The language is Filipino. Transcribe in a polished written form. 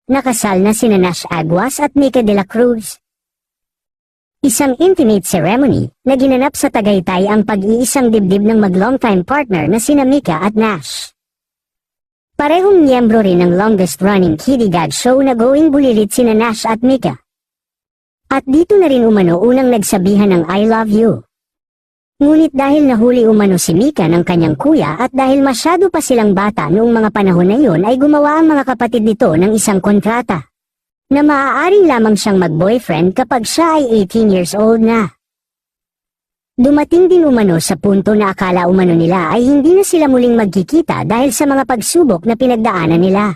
nakasal na sina Nash Aguas at Mika de la Cruz. Isang intimate ceremony na ginanap sa Tagaytay ang pag-iisang dibdib ng mag-longtime partner na sina Mika at Nash. Parehong miyembro rin ng longest-running Kidigad show na Going Bulilit sina Nash at Mika. At dito na rin umano unang nagsabihan ng I love you. Ngunit dahil nahuli umano si Mika ng kanyang kuya at dahil masyado pa silang bata noong mga panahon na iyon ay gumawa ang mga kapatid nito ng isang kontrata na maaaring lamang siyang mag-boyfriend kapag siya ay 18 years old na. Dumating din umano sa punto na akala umano nila ay hindi na sila muling magkikita dahil sa mga pagsubok na pinagdaanan nila.